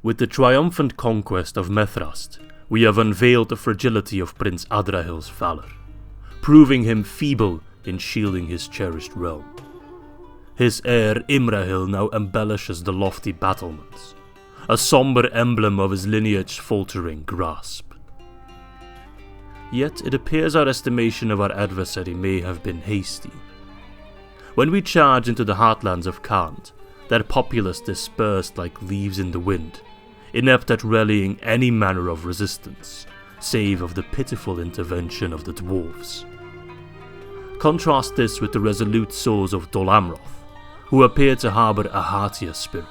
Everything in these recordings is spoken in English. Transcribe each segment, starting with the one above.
With the triumphant conquest of Methrast, we have unveiled the fragility of Prince Adrahil's valor, proving him feeble in shielding his cherished realm. His heir Imrahil now embellishes the lofty battlements, a somber emblem of his lineage's faltering grasp. Yet it appears our estimation of our adversary may have been hasty. When we charge into the heartlands of Khand, their populace dispersed like leaves in the wind, inept at rallying any manner of resistance, save of the pitiful intervention of the dwarves. Contrast this with the resolute souls of Dol Amroth, who appear to harbour a heartier spirit.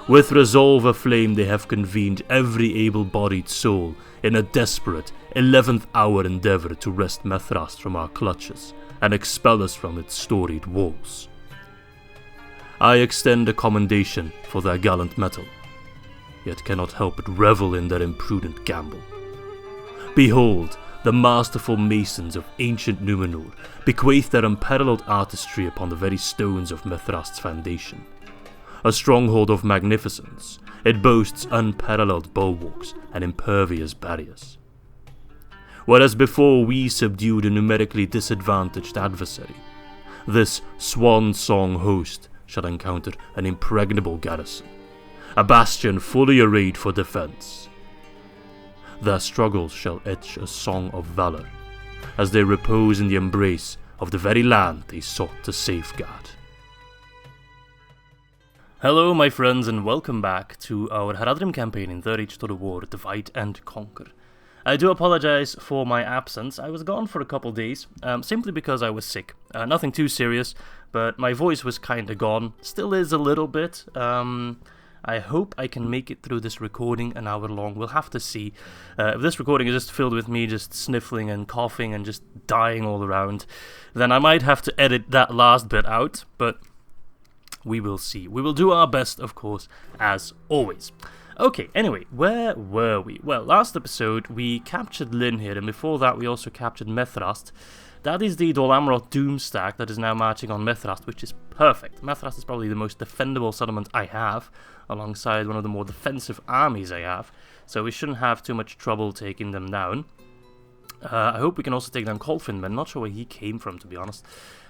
With resolve aflame they have convened every able-bodied soul in a desperate 11th hour endeavour to wrest Methrast from our clutches and expel us from its storied walls. I extend a commendation for their gallant mettle, yet cannot help but revel in their imprudent gamble. Behold, the masterful masons of ancient Numenor bequeath their unparalleled artistry upon the very stones of Methrast's foundation. A stronghold of magnificence, it boasts unparalleled bulwarks and impervious barriers. Whereas before we subdued a numerically disadvantaged adversary, this swan song host shall encounter an impregnable garrison, a bastion fully arrayed for defence. Their struggles shall etch a song of valour, as they repose in the embrace of the very land they sought to safeguard. Hello my friends and welcome back to our Harad campaign in 3rd Age to the War, Divide and Conquer. I do apologise for my absence. I was gone for a couple days, simply because I was sick. Nothing too serious, but my voice was kinda gone. Still is a little bit. I hope I can make it through this recording an hour long. We'll have to see. If this recording is just filled with me just sniffling and coughing and just dying all around, then I might have to edit that last bit out, but we will see. We will do our best, of course, as always. Okay, anyway, where were we? Well, last episode we captured Linhir, and before that we also captured Methrast. That is the Dol Amroth Doom stack that is now marching on Methrast, which is perfect. Methrast is probably the most defendable settlement I have, alongside one of the more defensive armies I have, so we shouldn't have too much trouble taking them down. I hope we can also take down Colfin, but I'm not sure where he came from, to be honest.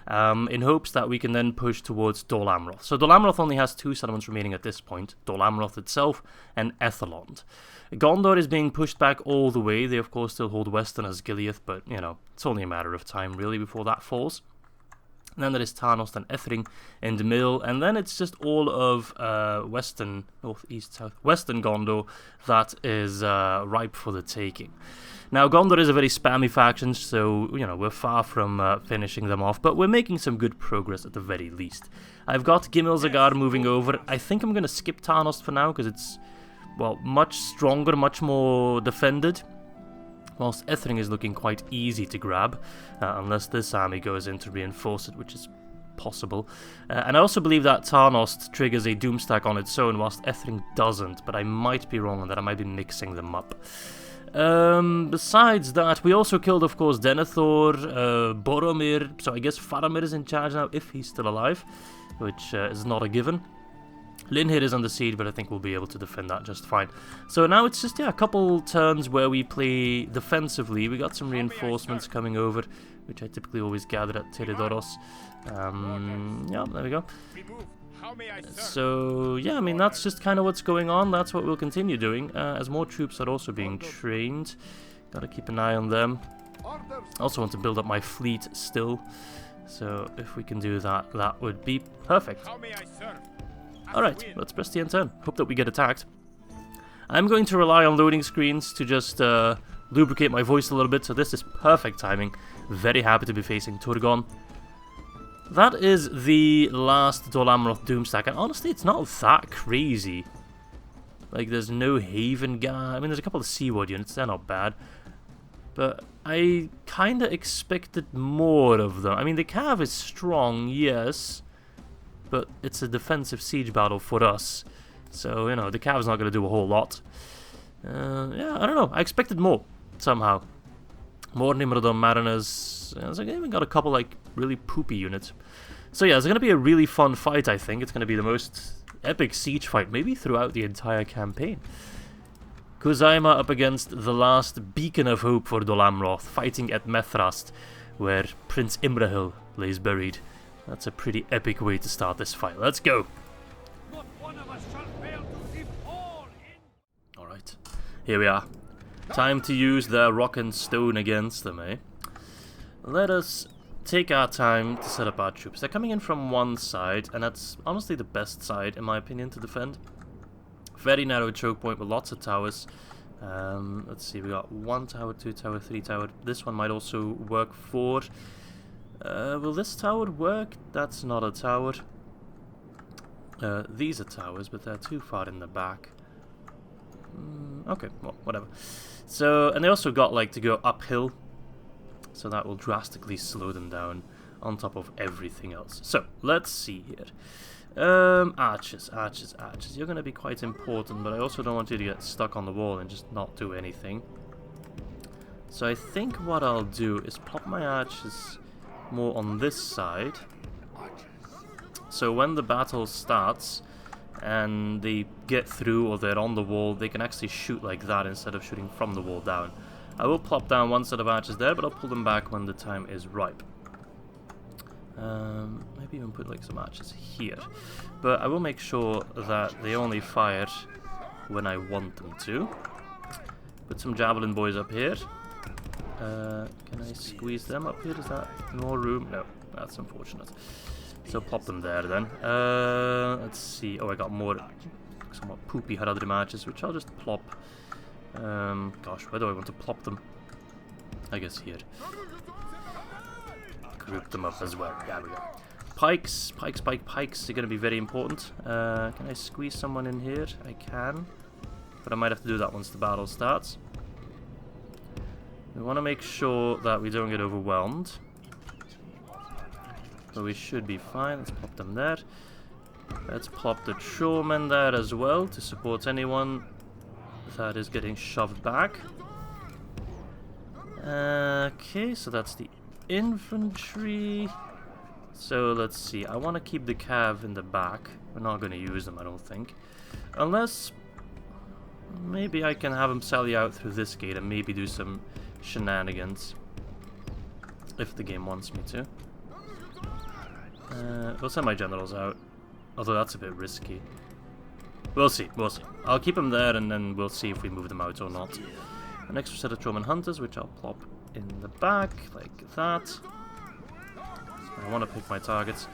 In hopes that we can then push towards Dol Amroth. So Dol Amroth only has 2 settlements remaining at this point, Dol Amroth itself and Ethelond. Gondor is being pushed back all the way. They of course still hold Western as Gileath, but you know, it's only a matter of time really before that falls. And then there is Tarnost and Ethring in the middle, and then it's just all of Western, North, East, South, Western Gondor that is ripe for the taking. Now, Gondor is a very spammy faction, so, you know, we're far from finishing them off, but we're making some good progress at the very least. I've got Gimilzagar moving over. I think I'm going to skip Tarnost for now, because it's, well, much stronger, much more defended, whilst Ethring is looking quite easy to grab, unless this army goes in to reinforce it, which is possible. And I also believe that Tarnost triggers a Doomstack on its own, whilst Ethring doesn't, but I might be wrong on that. I might be mixing them up. Besides that, we also killed, of course, Denethor, Boromir, so I guess Faramir is in charge now, if he's still alive, which is not a given. Linhir is under siege, but I think we'll be able to defend that just fine. So now it's just, yeah, a couple turns where we play defensively. We got some reinforcements coming over, which I typically always gather at Teridoros. Yeah, there we go. So, yeah, I mean, that's just kind of what's going on. That's what we'll continue doing, as more troops are also being trained. Gotta keep an eye on them. I also want to build up my fleet still. So, if we can do that, that would be perfect. Alright, let's press the end turn. Hope that we get attacked. I'm going to rely on loading screens to just lubricate my voice a little bit, so this is perfect timing. Very happy to be facing Turgon. That is the last Dol Amroth Doomstack, and honestly, it's not that crazy. Like, there's no Haven guy. I mean, there's a couple of Seaward units, they're not bad. But I kinda expected more of them. I mean, the Cav is strong, yes, but it's a defensive siege battle for us. So, you know, the Cav's not gonna do a whole lot. Yeah, I don't know. I expected more, somehow. More Nimrodon Mariners. I even got a couple, like, really poopy units. So yeah, it's going to be a really fun fight, I think. It's going to be the most epic siege fight, maybe throughout the entire campaign. Kuzaima up against the last beacon of hope for Dol Amroth, fighting at Methrast, where Prince Imrahil lays buried. That's a pretty epic way to start this fight. Let's go! Alright, here we are. Time to use their rock and stone against them, eh? Let us take our time to set up our troops. They're coming in from one side, and that's honestly the best side, in my opinion, to defend. Very narrow choke point with lots of towers. Let's see, we got 1 tower, 2 tower, 3 tower. This one might also work for... will this tower work? That's not a tower. These are towers, but they're too far in the back. Okay, well, whatever. So, and they also got, like, to go uphill. So that will drastically slow them down on top of everything else. So, let's see here. Archers. You're going to be quite important, but I also don't want you to get stuck on the wall and just not do anything. So I think what I'll do is plop my archers more on this side. So when the battle starts and they get through or they're on the wall, they can actually shoot like that instead of shooting from the wall down. I will plop down one set of archers there, but I'll pull them back when the time is ripe. Maybe even put like some archers here. But I will make sure that they only fire when I want them to. Put some javelin boys up here. Can I squeeze them up here? Is that more room? No, that's unfortunate. So plop them there then. Let's see. Oh, I got more somewhat poopy Haradrim archers, which I'll just plop. Gosh, where do I want to plop them? I guess here. Group them up as well. There we go. Pikes. Pikes are going to be very important. Can I squeeze someone in here? I can. But I might have to do that once the battle starts. We want to make sure that we don't get overwhelmed. So we should be fine. Let's plop them there. Let's plop the shoremen there as well to support anyone that is getting shoved back. Okay, so that's the infantry. So let's see. I want to keep the cav in the back. We're not going to use them, I don't think. Unless maybe I can have them sally out through this gate and maybe do some shenanigans. If the game wants me to. We'll send my generals out. Although that's a bit risky. We'll see. I'll keep them there and then we'll see if we move them out or not. An extra set of Troman hunters, which I'll plop in the back, like that. I want to pick my targets.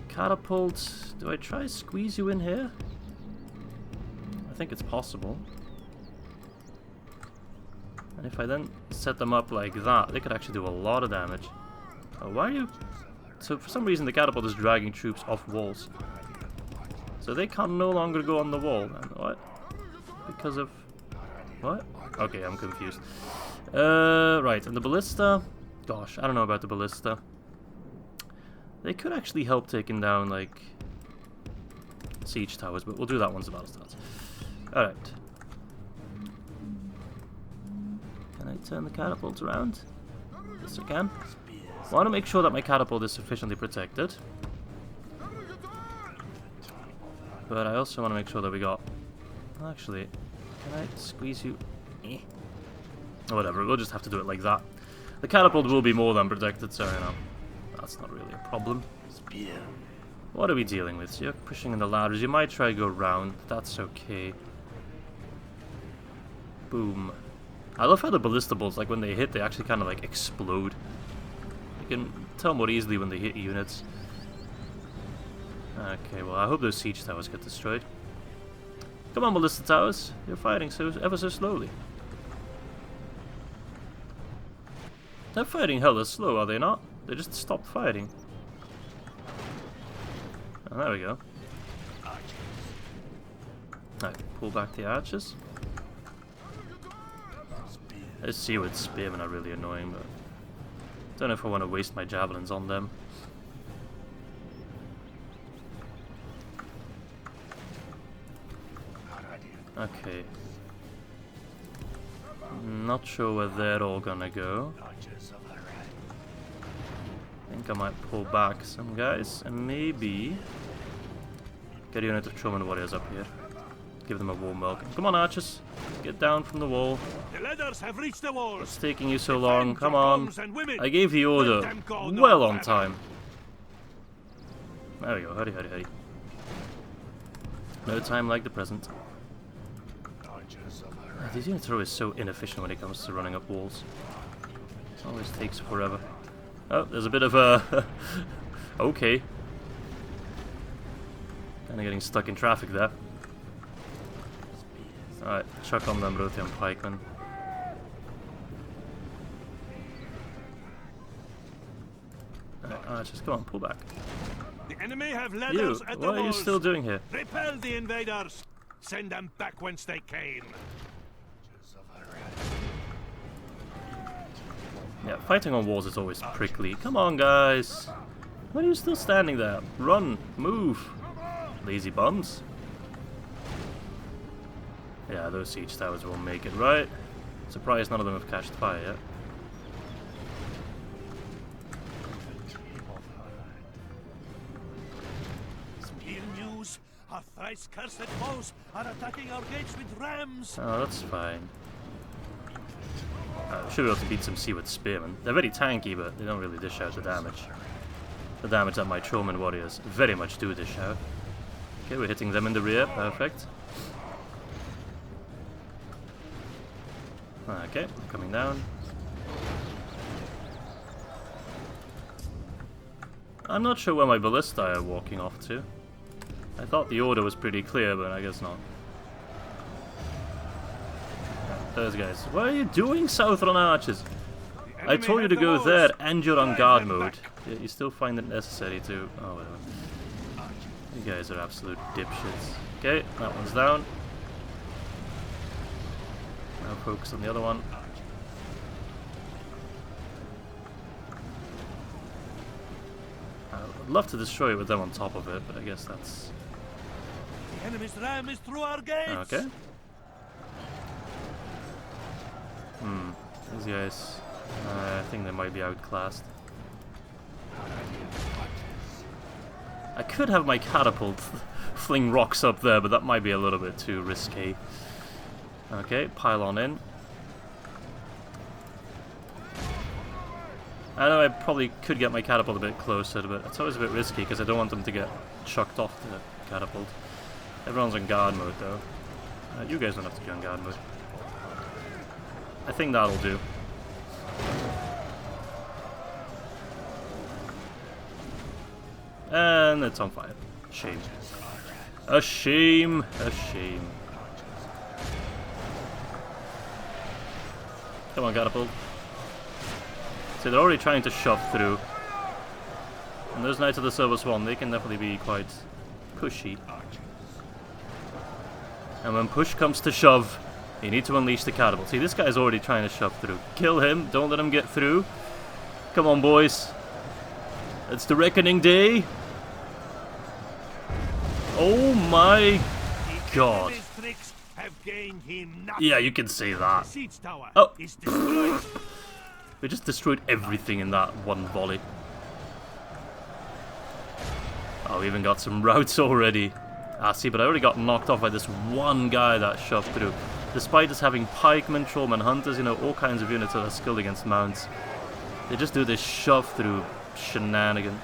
Catapult. Do I try squeeze you in here? I think it's possible. And if I then set them up like that, they could actually do a lot of damage. Oh, why are you... So for some reason the catapult is dragging troops off walls. So they can no longer go on the wall. And what? Because of... What? Okay, I'm confused. Right, and the ballista... Gosh, I don't know about the ballista. They could actually help taking down, like, siege towers, but we'll do that once the battle starts. Alright. Can I turn the catapult around? Yes, I can. I want to make sure that my catapult is sufficiently protected. But I also want to make sure that we got... Actually, can I squeeze you? Whatever, we'll just have to do it like that. The catapult will be more than protected, so, you know, that's not really a problem. What are we dealing with? So you're pushing in the ladders. You might try to go round. That's okay. Boom. I love how the ballista bolts, like, when they hit, they actually kind of, like, explode. You can tell more easily when they hit units. Okay, well, I hope those siege towers get destroyed. Come on, ballista towers. You're fighting ever so slowly. They're fighting hella slow, are they not? They just stopped fighting. Oh, there we go. Alright, pull back the archers. Those seaward spearmen are really annoying, but don't know if I want to waste my javelins on them. Okay. Not sure where they're all gonna go. I think I might pull back some guys and maybe Get a unit of Truman warriors up here. Give them a warm welcome. Come on, archers. Get down from the wall. The ladders have reached the walls. What's taking you so long? Come on. Women. I gave the order well on time. There we go. Hurry, hurry, hurry. No time like the present. These units are always so inefficient when it comes to running up walls. It always takes forever. Oh, there's a bit of a... okay. Kinda getting stuck in traffic there. Alright, chuck on them Rothian pikemen. Alright, just come on, pull back. The enemy have ladders at the walls. What are you still doing here? Repel the invaders. Send them back whence they came. Yeah, fighting on walls is always prickly. Come on, guys. Why are you still standing there? Run, move. Lazy bums. Yeah, those siege towers won't make it, right? Surprised none of them have catched fire yet. Spear news. Our thrice cursed foes are attacking our gates with rams. Oh, that's fine. Should be able to beat some Seaward Spearmen. They're very tanky, but they don't really dish out the damage. The damage that my Trollman warriors very much do dish out. Okay, we're hitting them in the rear. Perfect. Okay, coming down. I'm not sure where my ballista are walking off to. I thought the order was pretty clear, but I guess not. Those guys. What are you doing, Southron archers? I told you to go there, and you're on guard mode. Yet you still find it necessary to... Oh, whatever. You guys are absolute dipshits. Okay, that one's down. Now focus on the other one. I'd love to destroy it with them on top of it, but I guess that's... The enemy's ram is through our gates. Okay. These guys, I think they might be outclassed. I could have my catapult fling rocks up there, but that might be a little bit too risky. Okay, pile on in. I know I probably could get my catapult a bit closer, but it's always a bit risky because I don't want them to get chucked off the catapult. Everyone's on guard mode though. You guys don't have to be on guard mode. I think that'll do. And it's on fire. Shame. A shame. A shame. Come on, catapult. See, they're already trying to shove through. And those Knights of the Silver Swan, they can definitely be quite pushy. And when push comes to shove, you need to unleash the catapult. See, this guy's already trying to shove through. Kill him. Don't let him get through. Come on, boys. It's the reckoning day. Oh my god. Yeah, you can say that. Oh. We just destroyed everything in that one volley. Oh, we even got some routes already. Ah, see, but I already got knocked off by this one guy that shoved through. Despite us having pikemen, trollmen, hunters, you know, all kinds of units that are skilled against mounts, they just do this shove-through shenanigan.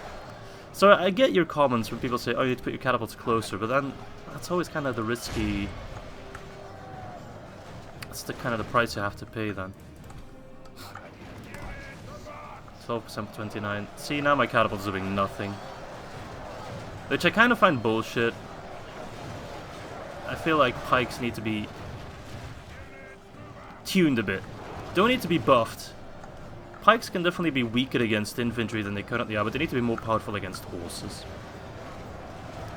So I get your comments when people say, oh, you need to put your catapults closer, but then that's always kind of the risky... That's the kind of the price you have to pay then. 12% 29. See, now my catapult's doing nothing. Which I kind of find bullshit. I feel like pikes need to be tuned a bit. Don't need to be buffed. Pikes can definitely be weaker against infantry than they currently are, but they need to be more powerful against horses.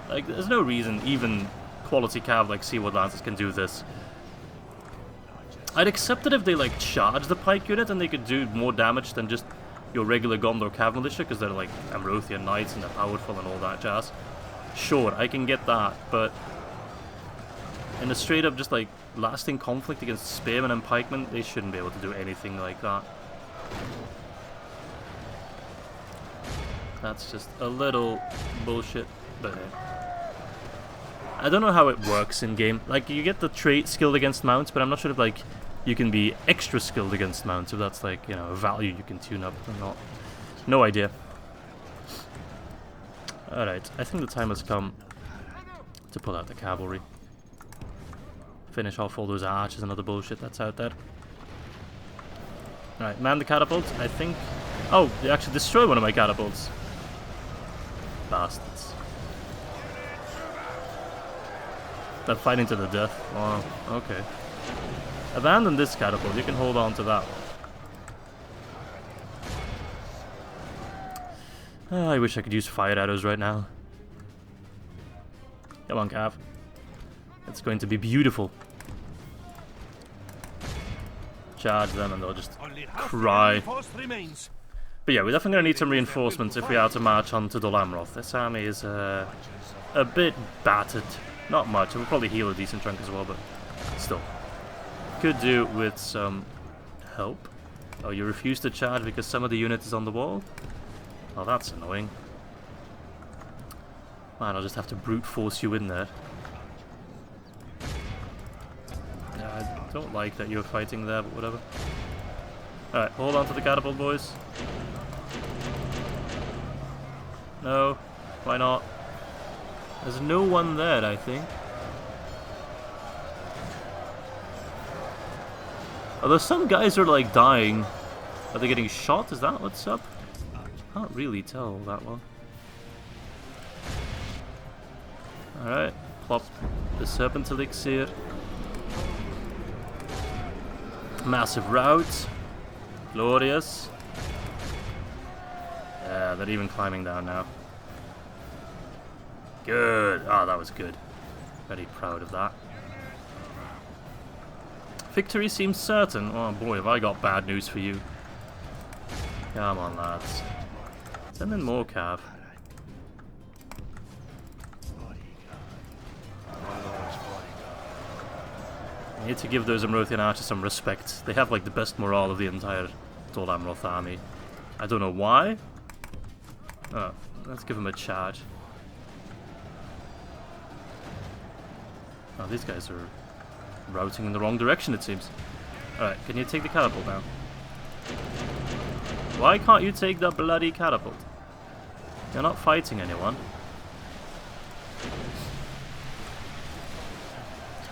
Like, there's no reason even quality cav like Seaward Lancers can do this. I'd accept it if they like charge the pike unit and they could do more damage than just your regular Gondor cav militia, because they're like Amrothian knights and they're powerful and all that jazz. Sure, I can get that, but in a straight up just like lasting conflict against spearmen and pikemen, they shouldn't be able to do anything like that. That's just a little bullshit, but hey. I don't know how it works in game. Like, you get the trait skilled against mounts, but I'm not sure if, like, you can be extra skilled against mounts, if that's, like, you know, a value you can tune up or not. No idea. Alright, I think the time has come to pull out the cavalry. Finish off all those archers and other bullshit that's out there. Alright, man the catapult, I think... Oh, they actually destroyed one of my catapults. Bastards. They're fighting to the death. Wow, okay. Abandon this catapult, you can hold on to that one. I wish I could use fire arrows right now. Come on, Cav. It's going to be beautiful. Charge them and they'll just cry. But yeah, we're definitely going to need some reinforcements if we are to march on to Dol Amroth. This army is a bit battered. Not much. It will probably heal a decent chunk as well, but still. Could do with some help. Oh, you refuse to charge because some of the unit is on the wall? Oh, that's annoying. Man, I'll just have to brute force you in there. Yeah, I don't like that you're fighting there, but whatever. Alright, hold on to the catapult, boys. No, why not? There's no one there, I think. Although some guys are like dying. Are they getting shot? Is that what's up? Can't really tell that well. Alright, plop the serpent elixir. Massive rout. Glorious. Yeah, they're even climbing down now. Good. Ah, that was good. Very proud of that. Victory seems certain. Oh boy, have I got bad news for you. Come on, lads. Send in more cav. I need to give those Amrothian archers some respect. They have like the best morale of the entire Dol Amroth army. I don't know why. Oh, let's give them a charge. Oh, these guys are routing in the wrong direction, it seems. Alright, can you take the catapult now? Why can't you take the bloody catapult? You're not fighting anyone.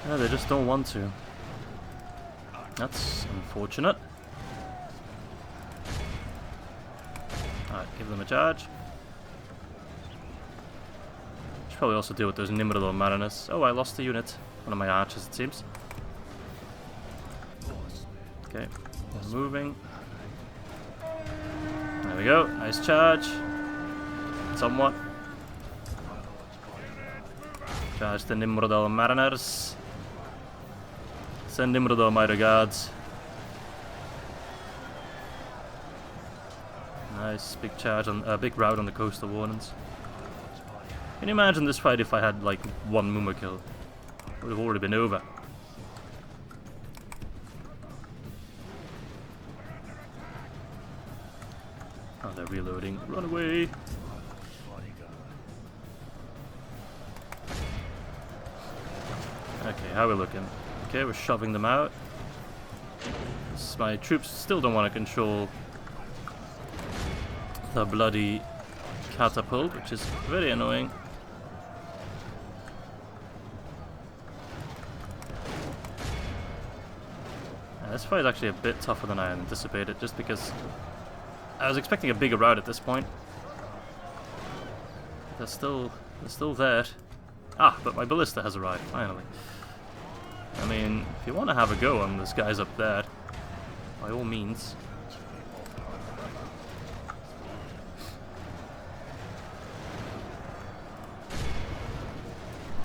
Yeah, they just don't want to. That's unfortunate. Alright, give them a charge. Should probably also deal with those Imrahil mariners. Oh, I lost a unit. One of my archers, it seems. Okay, they're moving. There we go. Nice charge. Somewhat. Charge the Imrahil mariners. Send Imrahil my regards. Nice big charge on big rout on the coastal warnings. Can you imagine this fight if I had like one Muma kill? It would have already been over. Oh, they're reloading. Run away! Okay, how are we looking? Okay, we're shoving them out. My troops still don't want to control the bloody catapult, which is very annoying. This fight is actually a bit tougher than I anticipated, just because I was expecting a bigger rout at this point. They're still there. Ah, but my ballista has arrived, finally. I mean, if you want to have a go on this guy's up there, by all means.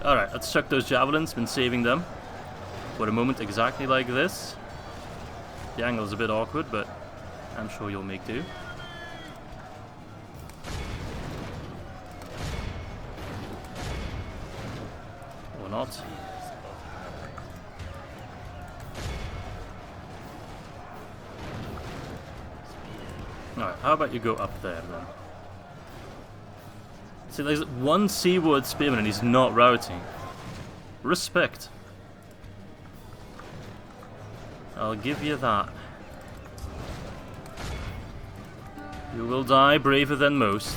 Alright, let's chuck those javelins, been saving them for a moment exactly like this. The angle is a bit awkward, but I'm sure you'll make do. Or not. Alright, how about you go up there then? See, there's one seaward spearman and he's not routing. Respect. I'll give you that. You will die braver than most.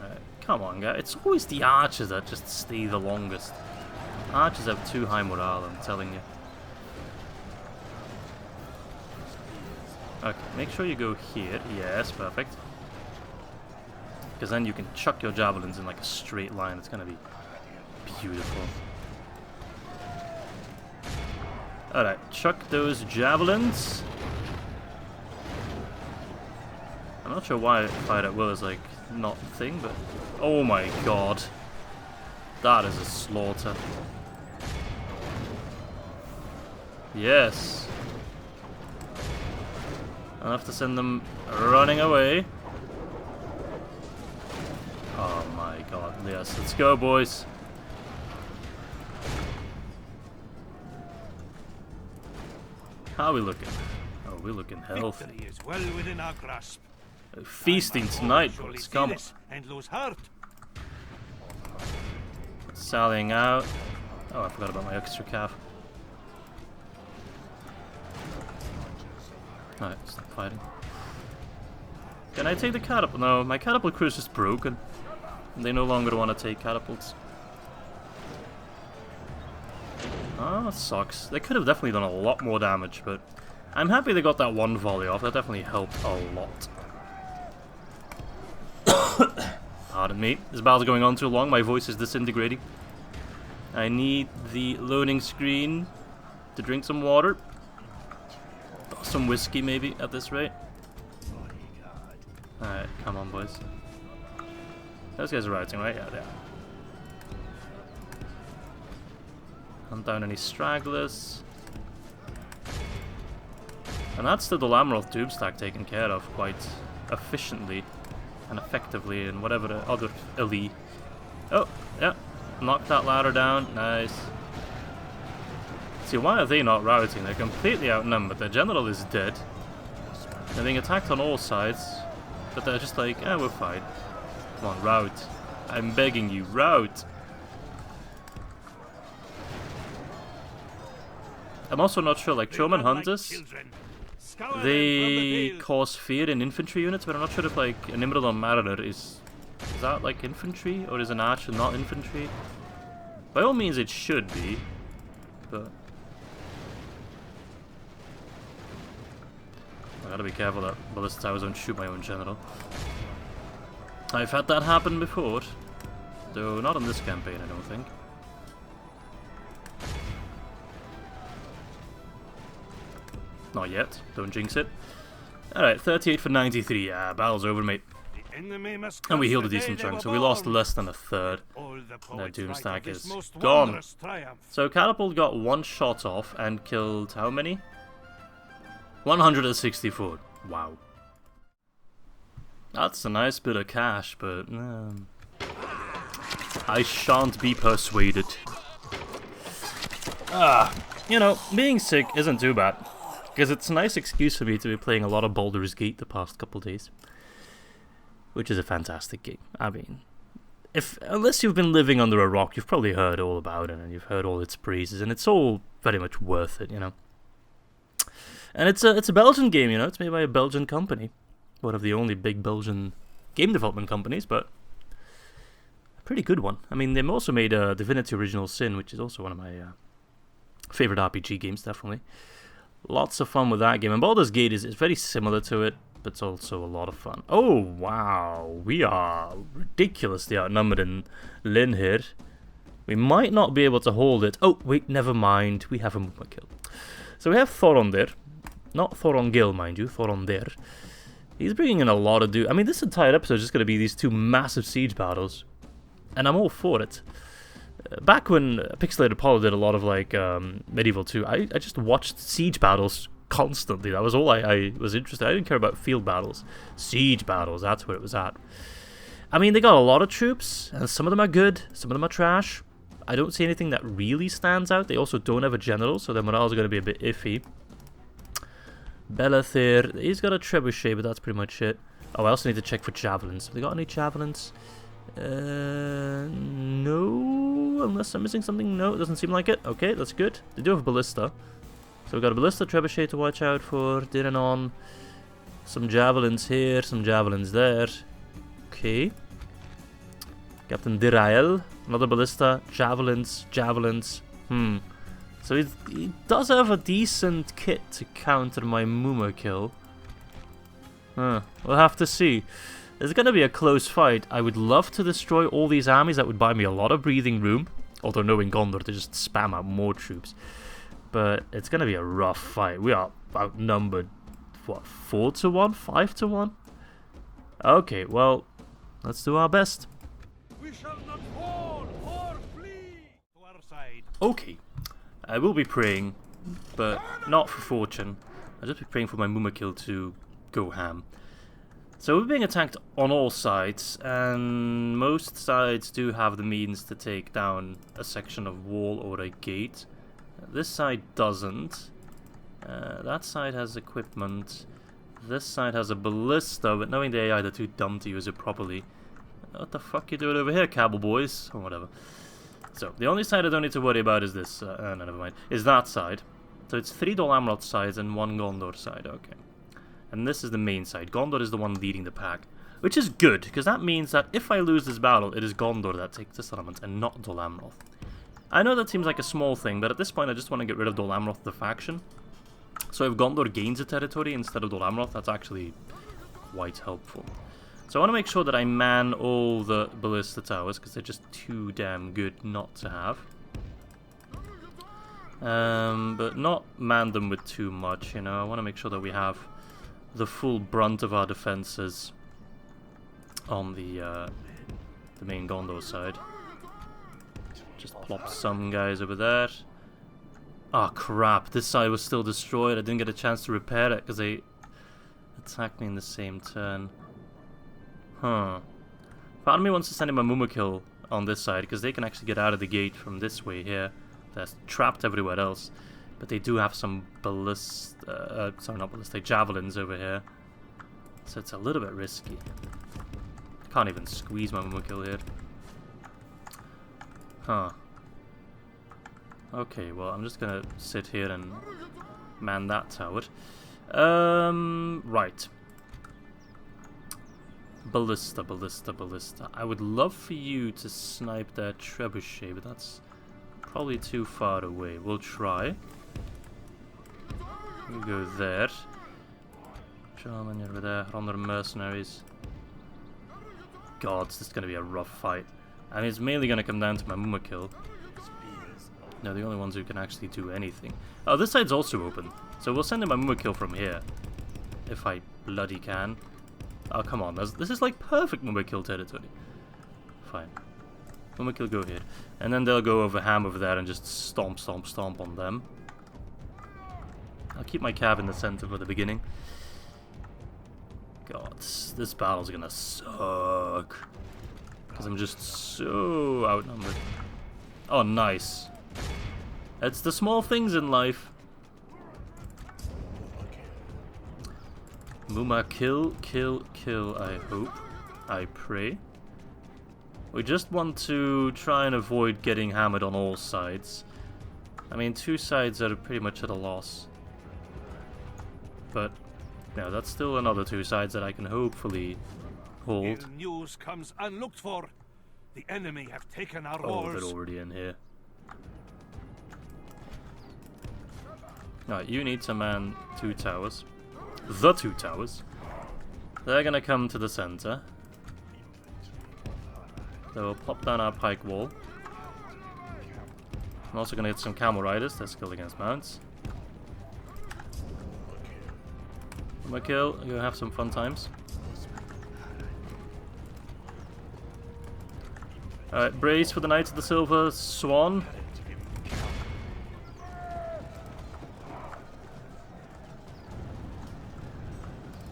Alright, come on, guys. It's always the archers that just stay the longest. Archers have too high morale, I'm telling you. Okay, make sure you go here. Yes, perfect. Because then you can chuck your javelins in like a straight line. It's gonna be beautiful. Alright, chuck those javelins. I'm not sure why fight at will is like not the thing, but oh my god. That is a slaughter. Yes. I'll have to send them running away. Oh my god, yes, let's go, boys. How are we looking? Oh, we're looking healthy. Victory is well within our grasp. Feasting tonight, boys, come on. And lose heart. Sallying out. Oh, I forgot about my extra calf. Alright, stop fighting. Can I take the catapult? No, my catapult crew is just broken. They no longer want to take catapults. Oh, that sucks. They could have definitely done a lot more damage, but I'm happy they got that one volley off. That definitely helped a lot. Pardon me. This battle's going on too long. My voice is disintegrating. I need the loading screen to drink some water. Some whiskey, maybe, at this rate. Alright, come on, boys. Those guys are routing, right? Yeah, they are. Hunt down any stragglers. And that's the Dolameroth Doom stack taken care of quite efficiently and effectively and whatever the other elite. Oh, yeah. Knock that ladder down. Nice. See, why are they not routing? They're completely outnumbered. Their general is dead. They're being attacked on all sides. But they're just like, we're fine. Come on, rout. I'm begging you, rout. I'm also not sure, like, Choman Hunters, they cause fear in infantry units, but I'm not sure if, like, an Imrahil Mariner is that, like, infantry? Or is an archer not infantry? By all means, it should be, but I gotta be careful that ballista towers don't shoot my own general. I've had that happen before, though not in this campaign, I don't think. Not yet, don't jinx it. Alright, 38 for 93, yeah, battle's over, mate. And we healed a decent chunk, so we lost less than a third. Their Doomstack is gone. So Catapult got one shot off and killed how many? 164. Wow. That's a nice bit of cash, but I shan't be persuaded. You know, being sick isn't too bad, because it's a nice excuse for me to be playing a lot of Baldur's Gate the past couple days. Which is a fantastic game. I mean, unless you've been living under a rock, you've probably heard all about it, and you've heard all its praises, and it's all very much worth it, you know. And it's a Belgian game, you know. It's made by a Belgian company, one of the only big Belgian game development companies, but a pretty good one. I mean, they also made Divinity: Original Sin, which is also one of my favorite RPG games, definitely. Lots of fun with that game, and Baldur's Gate is very similar to it, but it's also a lot of fun. Oh, wow. We are ridiculously outnumbered in Linhir. We might not be able to hold it. Oh, wait, never mind. We have a movement kill. So we have Thoron there. Not Thoron Gil, mind you. Thoron there. He's bringing in a lot of I mean, this entire episode is just going to be these two massive siege battles. And I'm all for it. Back when Pixelated Apollo did a lot of, like, Medieval 2, I just watched siege battles constantly. That was all I was interested in. I didn't care about field battles. Siege battles, that's where it was at. I mean, they got a lot of troops, and some of them are good, some of them are trash. I don't see anything that really stands out. They also don't have a general, so their morale is going to be a bit iffy. Belathir, he's got a trebuchet, but that's pretty much it. Oh, I also need to check for javelins. Have they got any javelins? No, unless I'm missing something. No, it doesn't seem like it. Okay, that's good. They do have a ballista. So we've got a ballista, trebuchet to watch out for. Didn't on. Some javelins here, some javelins there. Okay. Captain Adrahil, another ballista, javelins. So he does have a decent kit to counter my Muma kill. We'll have to see. It's gonna be a close fight. I would love to destroy all these armies. That would buy me a lot of breathing room. Although knowing Gondor to just spam out more troops. But it's gonna be a rough fight. We are outnumbered, what, 4 to 1? 5 to 1? Okay, well, let's do our best. We shall not fall or flee to our side. Okay, I will be praying, but not for fortune. I'll just be praying for my Mumakil to go ham. So we're being attacked on all sides, and most sides do have the means to take down a section of wall or a gate. This side doesn't. That side has equipment. This side has a ballista, but knowing the AI, they're too dumb to use it properly. What the fuck you doing over here, Cabal boys? Or whatever. So, the only side I don't need to worry about is this. No, never mind. Is that side. So it's 3 Dol Amroth sides and 1 Gondor side. Okay. And this is the main side. Gondor is the one leading the pack. Which is good, because that means that if I lose this battle, it is Gondor that takes the settlement and not Dol Amroth. I know that seems like a small thing, but at this point I just want to get rid of Dol Amroth, the faction. So if Gondor gains a territory instead of Dol Amroth, that's actually quite helpful. So I want to make sure that I man all the ballista towers, because they're just too damn good not to have. But not man them with too much, you know. I want to make sure that we have the full brunt of our defenses on the main Gondor side. Just plop some guys over there. Oh crap, this side was still destroyed. I didn't get a chance to repair it because they attacked me in the same turn. Huh. Part of me wants to send him a Mumakil on this side because they can actually get out of the gate from this way here. They're trapped everywhere else. But they do have some sorry, not ballistic, javelins over here. So it's a little bit risky. Can't even squeeze my Mumakil here. Huh. Okay, well, I'm just gonna sit here and man that tower. Right. Ballista, ballista, ballista. I would love for you to snipe that trebuchet, but that's probably too far away. We'll try. We'll go there. German, you're over there. Honor mercenaries. God, this is gonna be a rough fight. And it's mainly gonna come down to my Mumakil. They're the only ones who can actually do anything. Oh, this side's also open. So we'll send him a Mumakil from here. If I bloody can. Oh, come on. This is like perfect Mumakil territory. Fine. Mumakil, go here. And then they'll go over ham over there and just stomp, stomp, stomp on them. I'll keep my cav in the center for the beginning. God, this battle's gonna suck. Because I'm just so outnumbered. Oh, nice. It's the small things in life. Muma, kill, kill, kill, I hope. I pray. We just want to try and avoid getting hammered on all sides. I mean, 2 sides are pretty much at a loss. But, yeah, that's still another 2 sides that I can hopefully hold. Ill news comes unlooked for. The enemy have taken our Oh, walls. they're already in here. Alright, you need to man 2 towers. The 2 towers. They're gonna come to the center. They will pop down our pike wall. I'm also gonna get some camel riders. They're skilled against mounts. My kill. You're gonna have some fun times. Alright, brace for the Knights of the Silver Swan.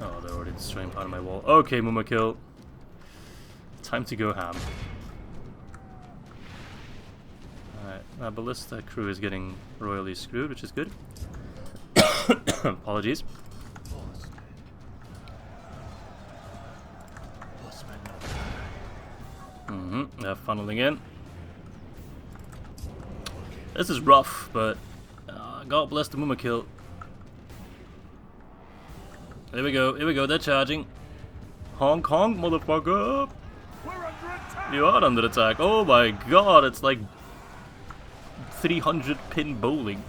Oh, they're already destroying part of my wall. Okay, Mumakil. Time to go ham. Alright, that ballista crew is getting royally screwed, which is good. Apologies. They're funneling in. This is rough, but God bless the Mumakil. Here we go, they're charging. Honk honk, motherfucker! We're under attack. You are under attack. Oh my god, it's like 300 pin bowling.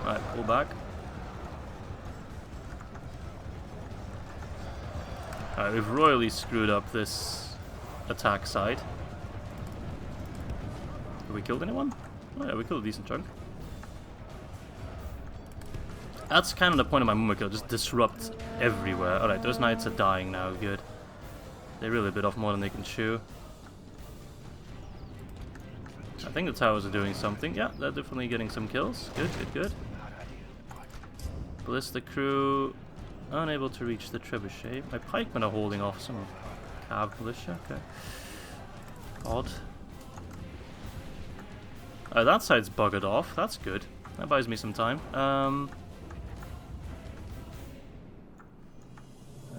Alright, pull back. Alright, we've royally screwed up this attack side. Have we killed anyone? Oh yeah, we killed a decent chunk. That's kind of the point of my Mumakil, just disrupt everywhere. Alright, those knights are dying now, good. They really bit off more than they can chew. I think the towers are doing something. Yeah, they're definitely getting some kills. Good, good, good. Ballistic crew unable to reach the trebuchet. My pikemen are holding off some cav militia. Okay. Odd. That side's buggered off. That's good. That buys me some time.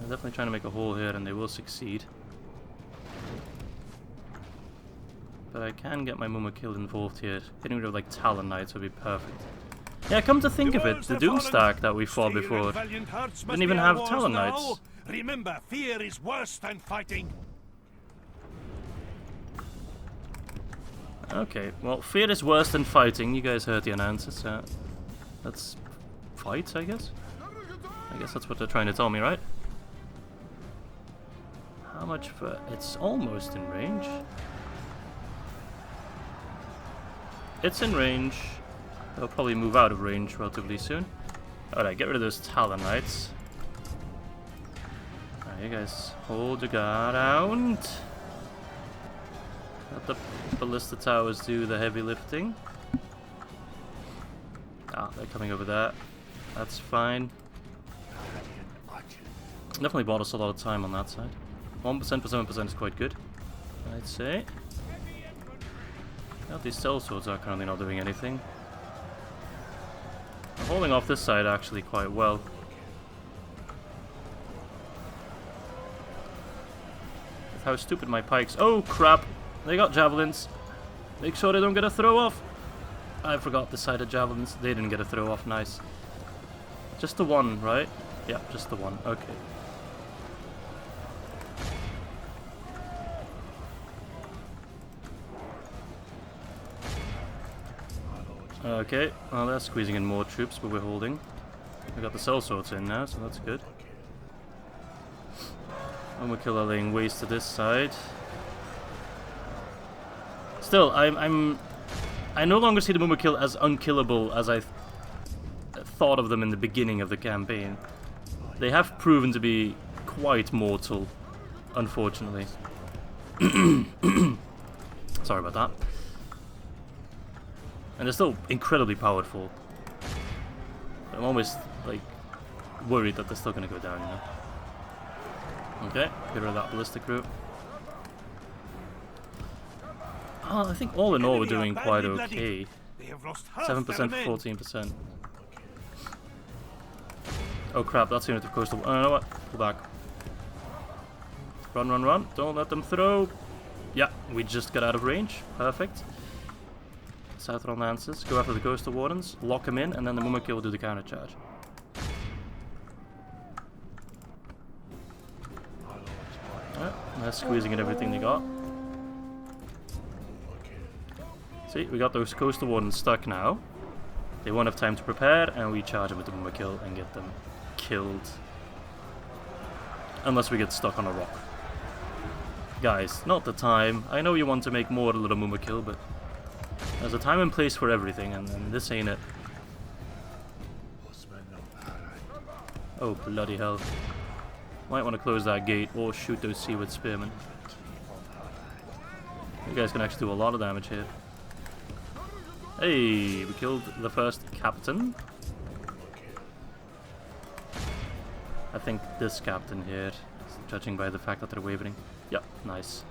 Definitely trying to make a hole here, and they will succeed. But I can get my Mumakil involved here. Getting rid of like Talon Knights would be perfect. Yeah, come to think of it, the Doomstack that we fought before didn't even have Talon Knights. Remember, fear is worse than fighting. Okay, well, fear is worse than fighting. You guys heard the announcers. Let's fight, I guess. I guess that's what they're trying to tell me, right? How much for... It's almost in range. It's in range. They'll probably move out of range relatively soon. Alright, get rid of those Talon Knights. Alright, you guys hold your ground. Let the ballista towers do the heavy lifting. Ah, they're coming over there. That's fine. Definitely bought us a lot of time on that side. 1% for 7% is quite good, I'd say. Now these sellswords are currently not doing anything. I'm holding off this side actually quite well. With how stupid my pikes... Oh crap! They got javelins. Make sure they don't get a throw off. I forgot the side of javelins. They didn't get a throw off. Nice. Just the one, right? Yeah, just the one. Okay. Okay, well they're squeezing in more troops, but we're holding. We got the sellswords in now, so that's good. And we're laying waste to this side. Still, I no longer see the Mumakil as unkillable as I thought of them in the beginning of the campaign. They have proven to be quite mortal, unfortunately. Sorry about that. And they're still incredibly powerful. I'm almost, like, worried that they're still gonna go down, you know? Okay, get rid of that ballistic crew. Oh, I think all in all we're doing quite okay. 7% for 14%. Oh crap, that's unit of coastal... Oh, you know what? Pull back. Run, run, run. Don't let them throw. Yeah, we just got out of range. Perfect. Southron Lancers, go after the Coastal Wardens, lock them in, and then the Mumakil will do the counter charge. Alright, they're squeezing in everything they got. See, we got those Coastal Wardens stuck now. They won't have time to prepare, and we charge them with the Mumakil and get them killed. Unless we get stuck on a rock. Guys, not the time. I know you want to make more little Mumakil, but there's a time and place for everything, and this ain't it. Oh, bloody hell. Might want to close that gate or shoot those seaward spearmen. You guys can actually do a lot of damage here. Hey, we killed the first captain. I think this captain here, judging by the fact that they're wavering. Yep, nice.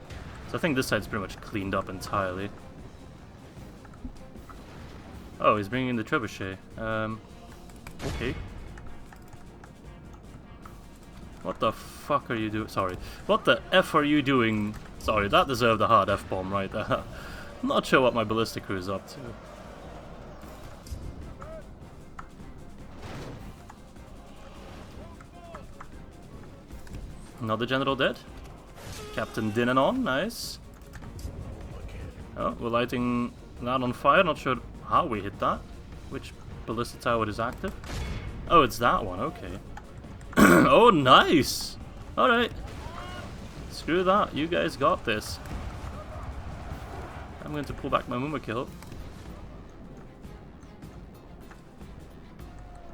So I think this side's pretty much cleaned up entirely. Oh, he's bringing in the trebuchet. Okay. What the fuck are you doing? Sorry. What the F are you doing? Sorry, that deserved a hard F-bomb right there. I'm not sure what my ballistic crew is up to. Another general dead. Captain Dinanon, nice. Oh, we're lighting that on fire. Not sure how we hit that. Which ballista tower is active? Oh, it's that one, okay. Oh, nice! Alright. Screw that, you guys got this. I'm going to pull back my Mumakil.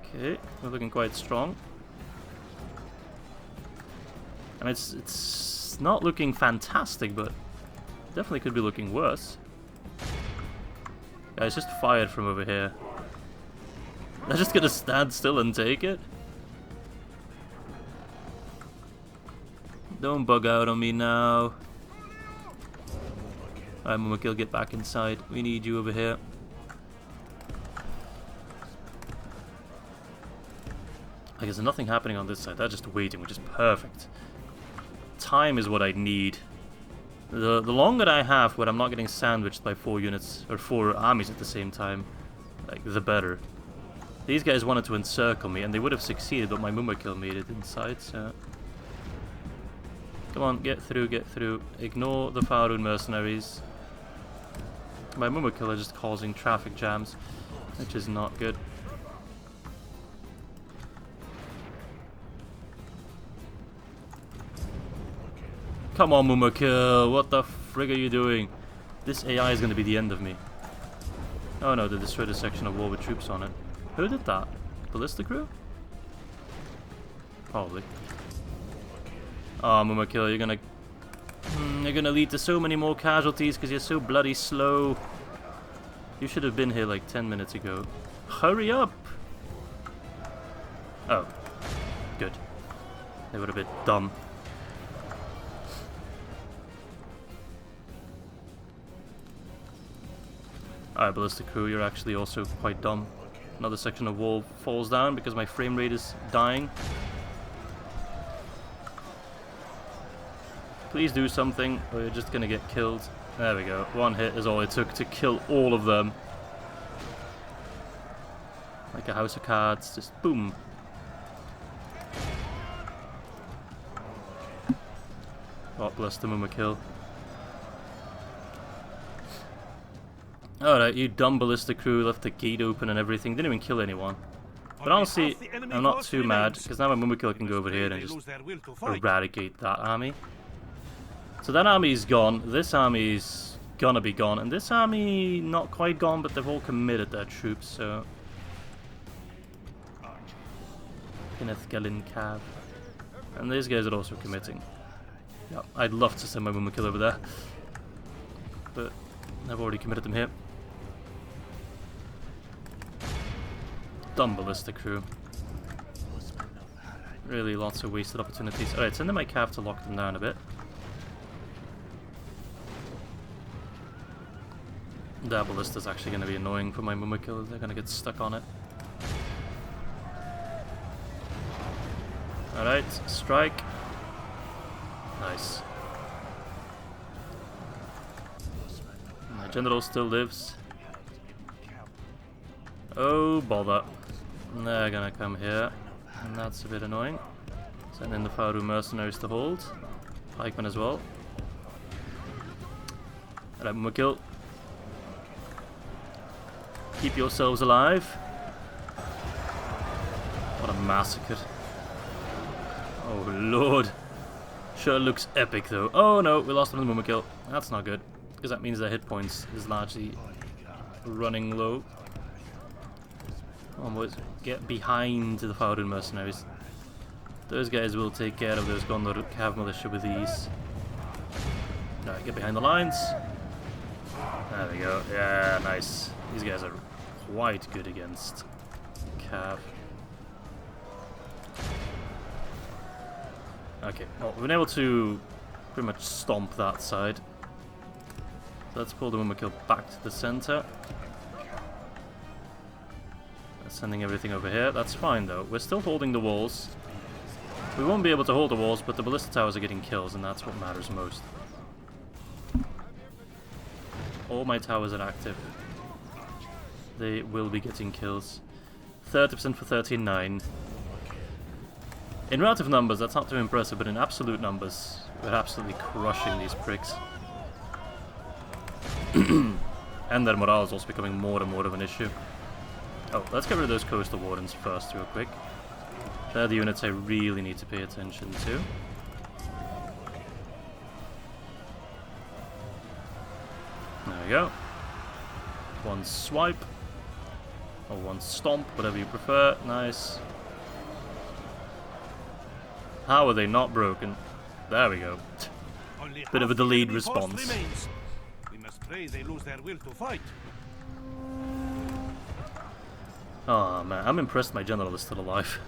Okay, we're looking quite strong. And it's not looking fantastic, but definitely could be looking worse. Guys, just fired from over here. They're just gonna stand still and take it? Don't bug out on me now. Alright, Mumakil, get back inside. We need you over here. Like, there's nothing happening on this side. They're just waiting, which is perfect. Time is what I need. The longer I have where I'm not getting sandwiched by 4 units or 4 armies at the same time, like, the better. These guys wanted to encircle me, and they would have succeeded, but my Mumakil made it inside, so... Come on, get through, get through. Ignore the Faroon mercenaries. My Mumakil are just causing traffic jams, which is not good. Come on, Mumakil, what the frig are you doing? This AI is going to be the end of me. Oh no, they destroyed a section of war with troops on it. Who did that? Ballista crew? Probably. Oh, Mumakil, you're gonna lead to so many more casualties because you're so bloody slow. You should have been here like 10 minutes ago. Hurry up! Oh, good. They were a bit dumb. Alright, Ballistic Crew, you're actually also quite dumb. Another section of wall falls down because my frame rate is dying. Please do something, or you're just gonna get killed. There we go. One hit is all it took to kill all of them. Like a house of cards, just boom. God bless the Mumakil. Alright, you dumb ballista crew left the gate open and everything. Didn't even kill anyone. But honestly, I'm not too mad, because now my Mumakil can go over here and just eradicate that army. So that army's gone, this army's gonna be gone, and this army not quite gone, but they've all committed their troops, so... Kenneth Gallin Cav. And these guys are also committing. Yeah, I'd love to send my Mumakil over there. But I've already committed them here. Dumb ballista crew. Really lots of wasted opportunities. Alright, send in my cav to lock them down a bit. That ballista's actually going to be annoying for my Mumakil. They're going to get stuck on it. Alright, strike. Nice. My general still lives. Oh, bother. They're gonna come here, and that's a bit annoying. Send in the Faroon mercenaries to hold. Pikemen as well. Alright, Mumakil. Keep yourselves alive. What a massacre. Oh lord. Sure looks epic though. Oh no, we lost another Mumakil. That's not good, because that means their hit points is largely running low. Come on boys, get behind the Faroon mercenaries. Those guys will take care of those Gondor Cav militia with ease. Alright, get behind the lines. There we go. Yeah, nice. These guys are quite good against Cav. Okay, well, we've been able to pretty much stomp that side. So let's pull the Mumakil back to the center. Sending everything over here. That's fine though. We're still holding the walls. We won't be able to hold the walls, but the ballista towers are getting kills, and that's what matters most. All my towers are active. They will be getting kills. 30% for 13-9. In relative numbers, that's not too impressive, but in absolute numbers, we're absolutely crushing these pricks. And their morale is also becoming more and more of an issue. Oh, let's get rid of those coastal wardens first real quick. They're the units I really need to pay attention to. There we go. One swipe. Or one stomp, whatever you prefer. Nice. How are they not broken? There we go. Bit of a delayed response. We must pray they lose their will to fight. Oh man, I'm impressed my general is still alive.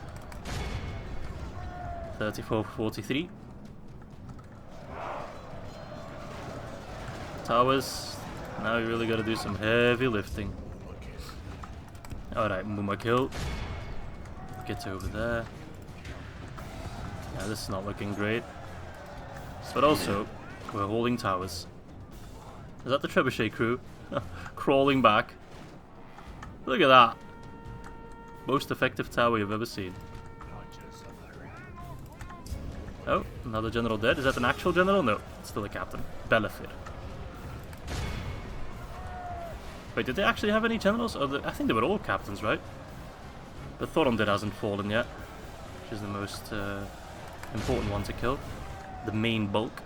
34-43. Towers. Now you really gotta do some heavy lifting. Alright, Mumakil. Get over there. Yeah, this is not looking great. But also, we're holding towers. Is that the trebuchet crew? Crawling back. Look at that. Most effective tower you've ever seen. Oh, another general dead. Is that an actual general? No, it's still a captain. Belethir. Wait, did they actually have any generals? Oh, I think they were all captains, right? But Thorondid hasn't fallen yet, which is the most important one to kill. The main bulk.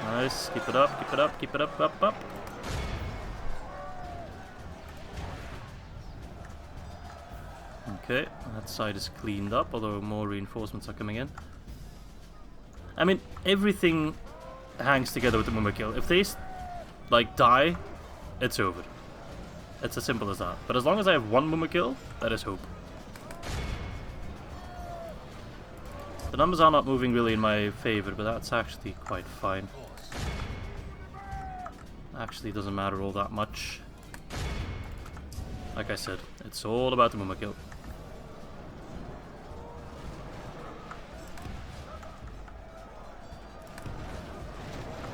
Nice, keep it up, keep it up, keep it up, up. Okay, that side is cleaned up, although more reinforcements are coming in. I mean, everything hangs together with the Mumakil. If they, like, die, it's over. It's as simple as that. But as long as I have one Mumakil, that is hope. The numbers are not moving really in my favor, but that's actually quite fine. Actually doesn't matter all that much. Like I said, it's all about the Mumakil.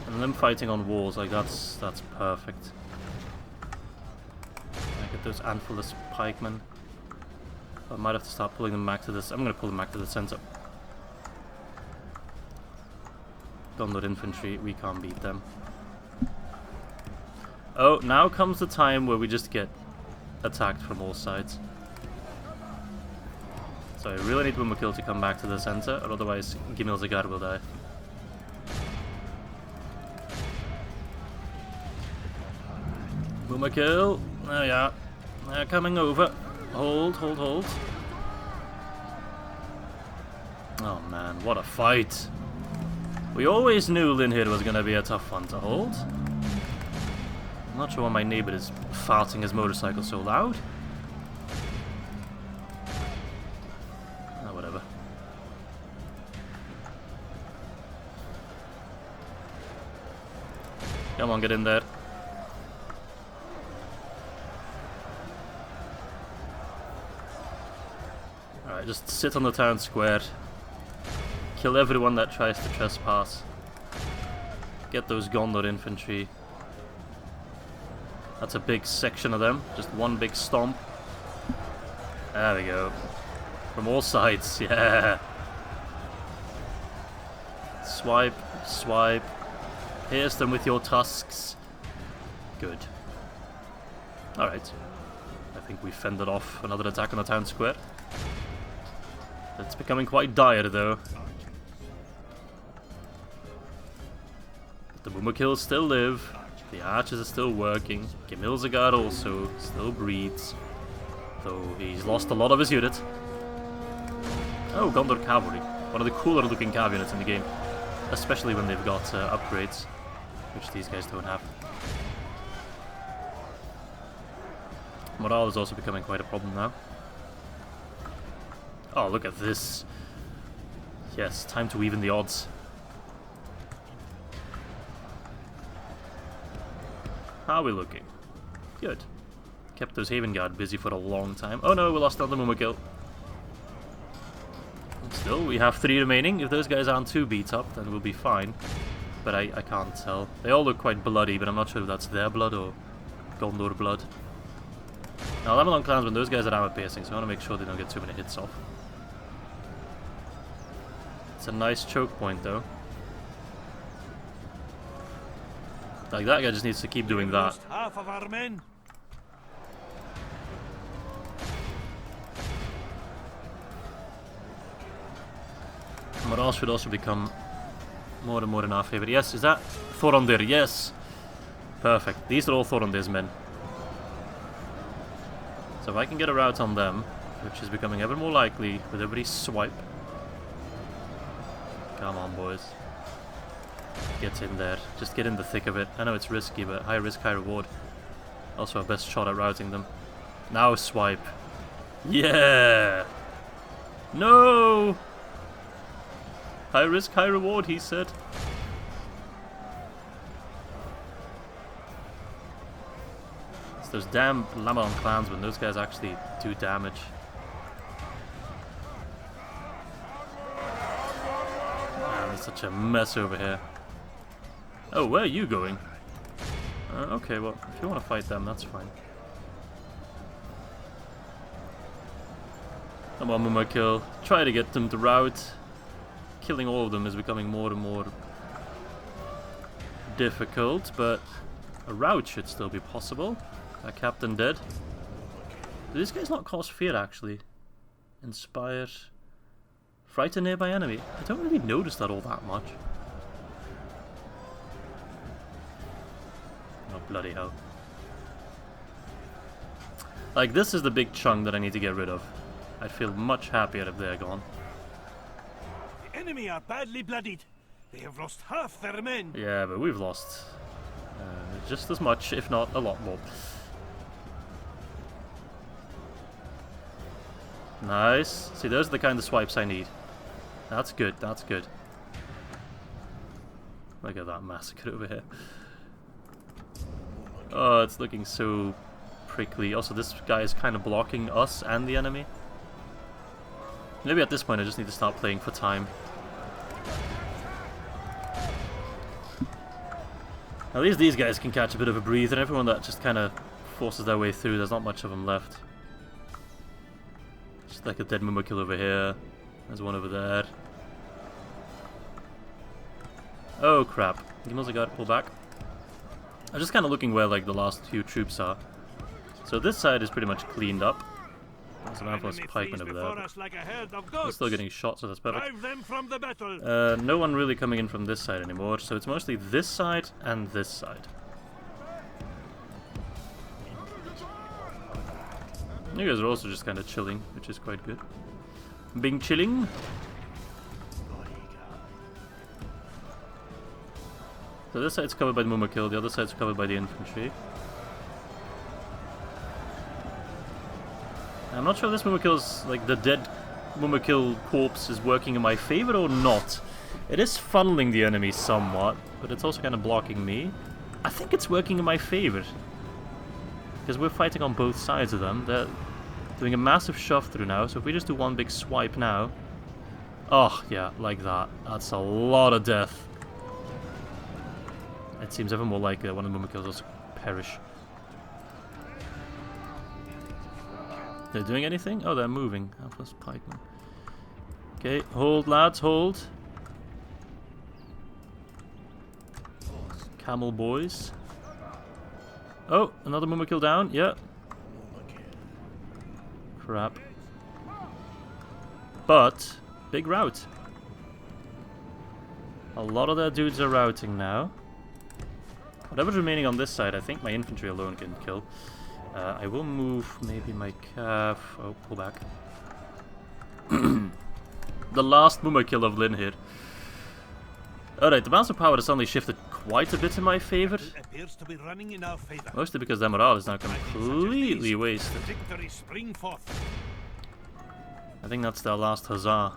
And them fighting on walls, like that's perfect. I get those Antlerless pikemen. I might have to start pulling them back to this. I'm gonna pull them back to the center. Gondor infantry, we can't beat them. Oh, now comes the time where we just get attacked from all sides. So I really need Mumakil to come back to the center, or otherwise Gimil Zagar will die. Mumakil! Oh yeah. They're coming over. Hold, hold, hold. Oh man, what a fight. We always knew Linhir was gonna be a tough one to hold. I'm not sure why my neighbor is farting his motorcycle so loud. Oh, whatever. Come on, get in there. Alright, just sit on the town square. Kill everyone that tries to trespass. Get those Gondor infantry. That's a big section of them. Just one big stomp. There we go. From all sides, yeah. Swipe, swipe. Pierce them with your tusks. Good. Alright. I think we fended off another attack on the town square. It's becoming quite dire though. The Mumakils still live. The archers are still working. Gimil Zagar also still breathes. Though he's lost a lot of his unit. Oh, Gondor Cavalry. One of the cooler looking cav units in the game. Especially when they've got upgrades. Which these guys don't have. Morale is also becoming quite a problem now. Oh, look at this. Yes, time to even the odds. How are we looking? Good. Kept those Haven Guard busy for a long time. Oh no, we lost another Mumakil. Still, we have 3 remaining. If those guys aren't too beat up, then we'll be fine. But I can't tell. They all look quite bloody, but I'm not sure if that's their blood or Gondor blood. Now, Lamelon Clansmen, those guys are armor piercing, so I want to make sure they don't get too many hits off. It's a nice choke point, though. Like, that guy just needs to keep doing that. Half of our men. Morale should also become more and more in our favor. Yes, is that Thorondir? Yes! Perfect. These are all Thorondir's men. So if I can get a rout on them, which is becoming ever more likely with every swipe. Come on, boys. Get in there. Just get in the thick of it. I know it's risky, but high risk, high reward. Also our best shot at routing them. Now swipe. Yeah! No! High risk, high reward, he said. It's those damn Lamelon Clansmen. Those guys actually do damage. Man, it's such a mess over here. Oh, where are you going? Okay, well, if you want to fight them, that's fine. Come on, Mumakil. Try to get them to rout. Killing all of them is becoming more and more difficult, but a rout should still be possible. That captain dead. Do these guys not cause fear, actually? Inspire. Frighten nearby enemy. I don't really notice that all that much. Oh, bloody hell. Like, this is the big chunk that I need to get rid of. I'd feel much happier if they're gone. The enemy are badly bloodied. They have lost half their men. Yeah, but we've lost just as much, if not a lot more. Nice. See, those are the kind of swipes I need. That's good, that's good. Look at that massacre over here. Oh, it's looking so prickly. Also, this guy is kind of blocking us and the enemy. Maybe at this point I just need to start playing for time. At least these guys can catch a bit of a breather, and everyone that just kind of forces their way through, there's not much of them left. Just like a dead Mumakil over here. There's one over there. Oh crap. Gimmel's got to pull back. I'm just kind of looking where like the last few troops are. So this side is pretty much cleaned up. There's an Amphalos pikeman over there. Like They're still getting shot, so that's perfect. Drive them from the battle. No one really coming in from this side anymore, so it's mostly this side and this side. You guys are also just kind of chilling, which is quite good. Being chilling. So this side's covered by the Mumakil, the other side's covered by the infantry. I'm not sure if this Mumakil's, like, the dead Mumakil corpse is working in my favor or not. It is funneling the enemy somewhat, but it's also kind of blocking me. I think it's working in my favor. Because we're fighting on both sides of them. They're doing a massive shove through now, so if we just do one big swipe now... Oh, yeah, like that. That's a lot of death. It seems ever more likely that one of the Mumakils also perish. They're doing anything? Oh, they're moving. Amphalos pikeman. Okay, hold, lads, hold. Camel boys. Oh, another Mumakil down. Yeah. Crap. But, big rout. A lot of their dudes are routing now. Whatever's remaining on this side, I think my infantry alone can kill. I will move maybe my calf. Oh, pull back. The last Mumakil of Linhir. Alright, the balance of power has suddenly shifted quite a bit in my favor. Appears to be running in our favor. Mostly because their morale is now completely wasted. Victory spring forth. I think that's their last huzzah.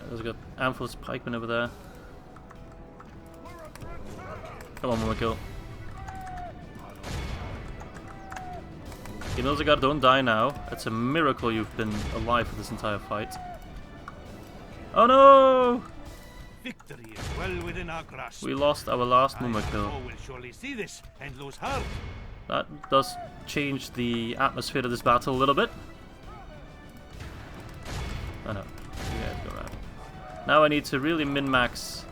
There's got Amphalos pikeman over there. Come on, Mumakil. Inozagard, don't die now. It's a miracle you've been alive for this entire fight. Oh no! Victory is well within our grasp. We lost our last Muma kill. Our foe will surely see this and lose heart. That does change the atmosphere of this battle a little bit. Oh no. Yeah, go around. Now I need to really min-max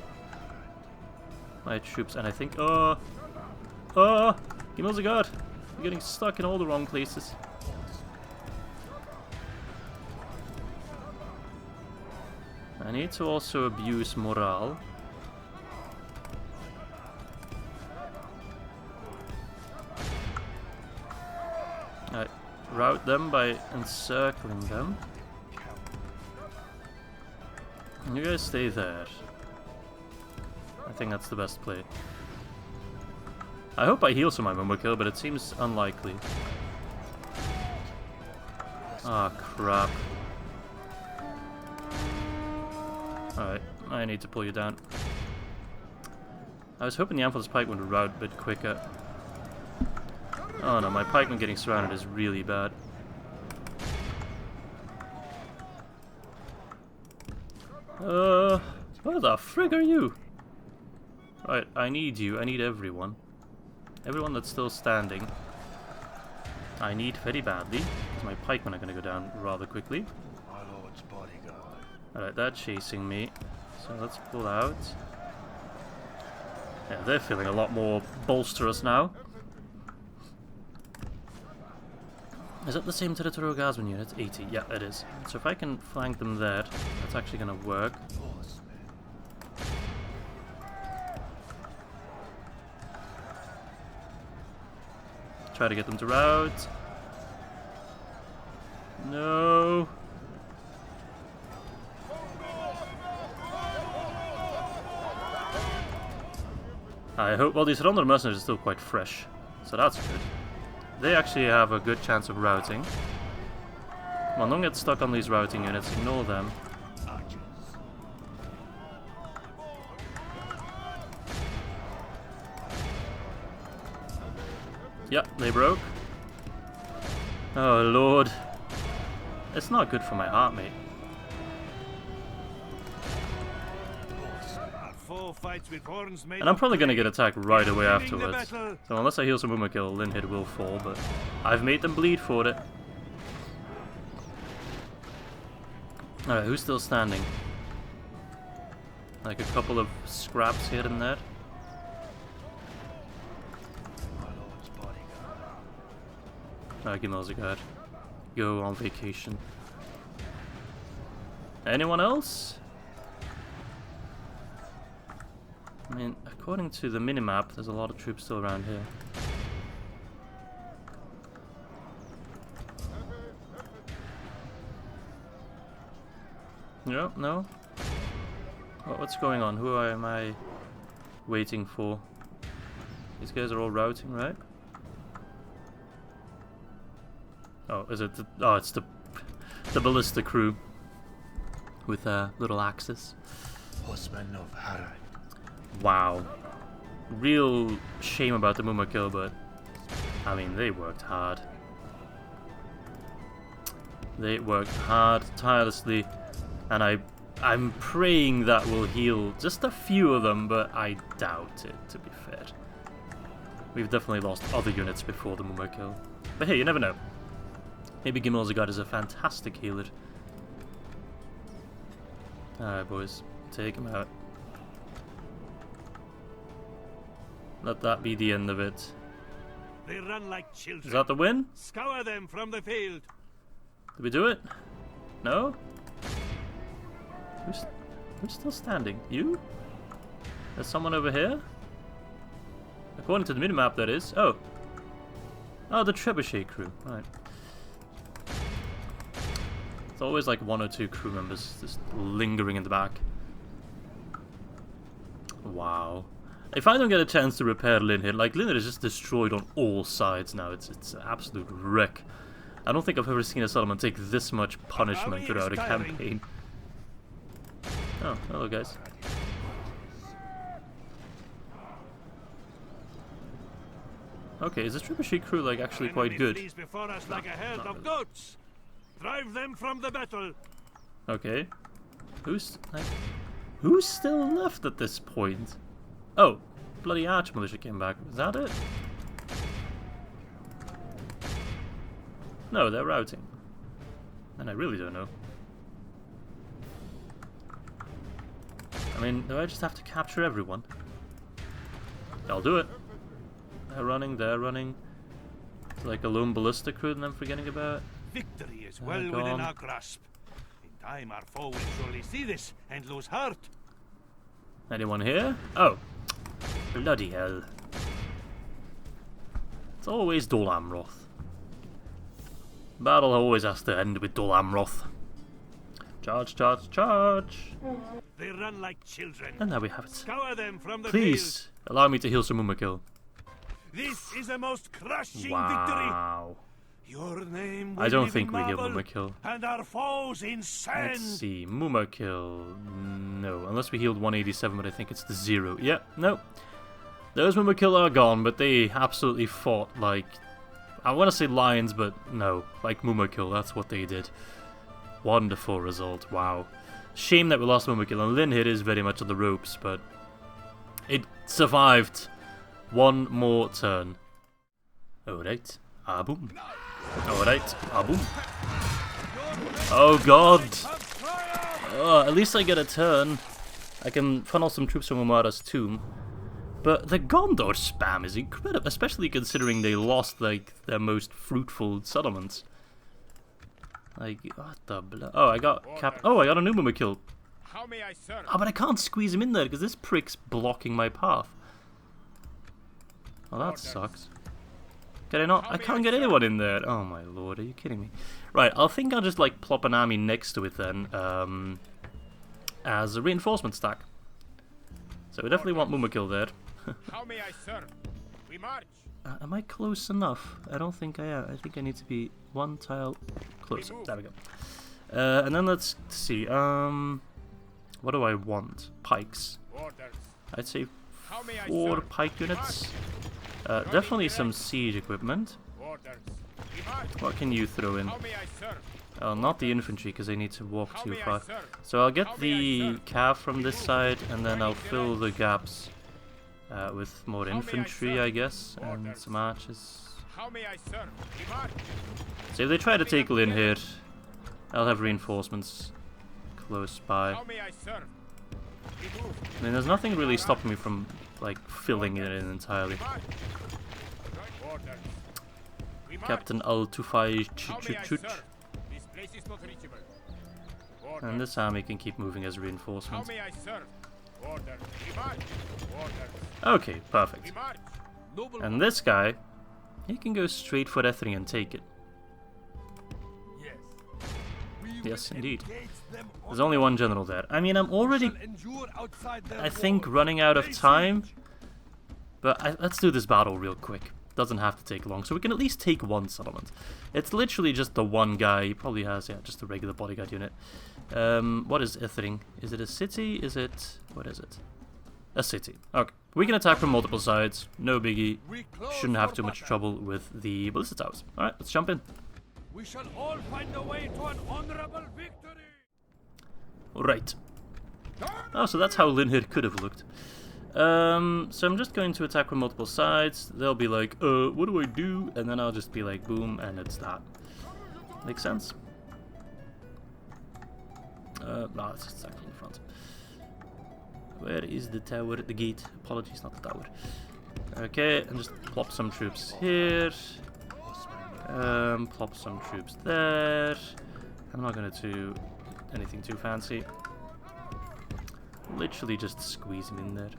my troops, and I think... Oh! Inozagard! You're getting stuck in all the wrong places. I need to also abuse morale. I route them by encircling them. You guys stay there. I think that's the best play. I hope I heal some of my kill, but it seems unlikely. Ah, crap. Alright, I need to pull you down. I was hoping the Amphilis pikeman would route a bit quicker. Oh no, my pikeman getting surrounded is really bad. What the frig are you? Right, I need you. I need everyone. Everyone that's still standing. I need very badly, because my pikemen are going to go down rather quickly. My lord's bodyguard. Alright, they're chasing me. So let's pull out. Yeah, they're feeling a lot more bolsterous now. Is that the same territorial guardsman unit? 80. Yeah, it is. So if I can flank them there, that's actually going to work. Try to get them to rout. No. I hope, well, these Rondor mercenaries are still quite fresh, so that's good. They actually have a good chance of routing. Come on, don't get stuck on these routing units, ignore them. Yep, they broke. Oh lord. It's not good for my heart, mate. And I'm probably going to get attacked right away afterwards. So unless I heal some Umakil, Linhir will fall, but I've made them bleed for it. Alright, who's still standing? Like a couple of scraps here and there. Alright, Inozagard. Go on vacation. Anyone else? I mean, according to the minimap, there's a lot of troops still around here. No, no. What's going on? Who am I waiting for? These guys are all routing, right? Oh, is it? Oh, it's the ballista crew with little axes. Horsemen of Harad. Wow. Real shame about the Muma kill, but I mean, they worked hard. They worked hard, tirelessly, and I'm praying that will heal just a few of them, but I doubt it, to be fair. We've definitely lost other units before the Muma kill. But hey, you never know. Maybe Inozagard is a fantastic healer. Alright, boys. Take him out. Let that be the end of it. They run like children. Is that the win? Scour them from the field. Did we do it? No? Who's still standing? You? There's someone over here? According to the minimap, that is. Oh. Oh, the Trebuchet crew. Right. It's always like one or two crew members just lingering in the back. Wow. If I don't get a chance to repair Linhir, like Linhir is just destroyed on all sides now. It's an absolute wreck. I don't think I've ever seen a settlement take this much punishment throughout a campaign. Oh, hello guys. Okay, is this trebuchet crew like actually quite Enemy good? flees before us like a herd not of really. goats. Drive them from the battle. Okay. Who's still left at this point? Oh, bloody arch militia came back. Is that it? No, they're routing. And I really don't know. I mean, do I just have to capture everyone? I'll do it. They're running. It's like a lone ballista crew that I'm forgetting about. Victory is well within our grasp. In time, our foe will surely see this and lose heart. Anyone here? Oh. Bloody hell. It's always Dol Amroth. Battle always has to end with Dol Amroth. Charge, charge, charge! They run like children. And there we have it. Scour them from the Please, allow me to heal some Mumakil. field. This is a most crushing victory. Wow. Your name will I don't live think in we heal marble, Mumakil. and our foes in Let's sand. see, Mumakil. No, unless we healed 187, but I think it's the 0. Yep, no. Those Mumakil are gone, but they absolutely fought like... I want to say lions, but no. Like Mumakil, that's what they did. Wonderful result, wow. Shame that we lost Mumakil, and Linhir is very much on the ropes, but... it survived one more turn. Alright, boom. Alright, boom. Oh god! At least I get a turn. I can funnel some troops from Umara's tomb. But the Gondor spam is incredible, especially considering they lost, like, their most fruitful settlements. Like, what the blah? Oh, I got I got a new Mumakil. How may I serve? Oh, but I can't squeeze him in there because this prick's blocking my path. Oh, that sucks. Can I not? I can't get anyone in there. Oh my lord, are you kidding me? Right, I think I'll just like plop an army next to it then, as a reinforcement stack. So we definitely want Mumakil there. How may I serve? We march. Am I close enough? I don't think I am. I think I need to be one tile closer. There we go. And then let's see. What do I want? Pikes. Orders. I'd say How may I 4 serve? pike units. Definitely some siege equipment. Orders. We march. What can you throw in? How may I serve? Not the infantry because they need to walk How too may I far. serve? So I'll get How may I the serve? cav from this side, and then I'll fill the gaps with more How may I infantry, serve? I guess, and Orders. some archers. How may I serve? We march. So if they try to take Linhir, I'll have reinforcements close by. How may I serve? We move. I mean, there's nothing really stopping me from like filling it in entirely. We march. Orders. We march. Captain Al-Tufai How may I Chuchuchuch. serve? This place is not reachable. Orders. And this army can keep moving as How reinforcements. may I serve? Orders. We march. Orders. Okay, perfect. We march. Noble And this guy, he can go straight for Ethring and take it. yes. Yes, indeed. Engage them on There's only one general there. I mean, I'm already, shall endure outside their I think, walls. running out of They time. siege. But let's do this battle real quick. Doesn't have to take long, so we can at least take one settlement. It's literally just the one guy. He probably has, yeah, just a regular bodyguard unit. What is Ethring? Is it a city? Is it... what is it? A city. Okay. We can attack from multiple sides. No biggie. We close Shouldn't have for too much battle. trouble with the ballista towers. Alright, let's jump in. We shall all find a way to an honorable victory. Right. Oh, so that's how Linhir could have looked. So I'm just going to attack from multiple sides. They'll be like, what do I do? And then I'll just be like, boom, and it's that. Makes sense? No, it's just attack from the front. Where is the tower? The gate. Apologies, not the tower. Okay, and just plop some troops here. Plop some troops there. I'm not gonna do anything too fancy. Literally just squeeze him in there.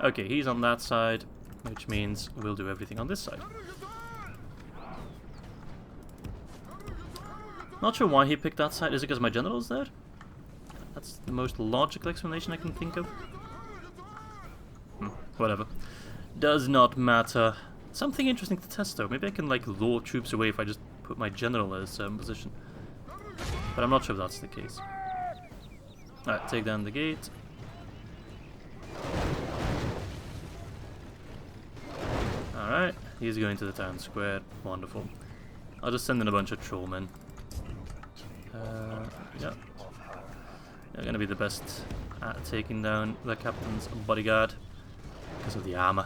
Okay, he's on that side, which means we'll do everything on this side. Not sure why he picked that side. Is it because my general's there? That's the most logical explanation I can think of. Whatever. Does not matter. Something interesting to test though. Maybe I can like lure troops away if I just put my general as position. But I'm not sure if that's the case. Alright, take down the gate. Alright. He's going to the town square. Wonderful. I'll just send in a bunch of trollmen. Yeah. They're going to be the best at taking down the captain's bodyguard because of the armor.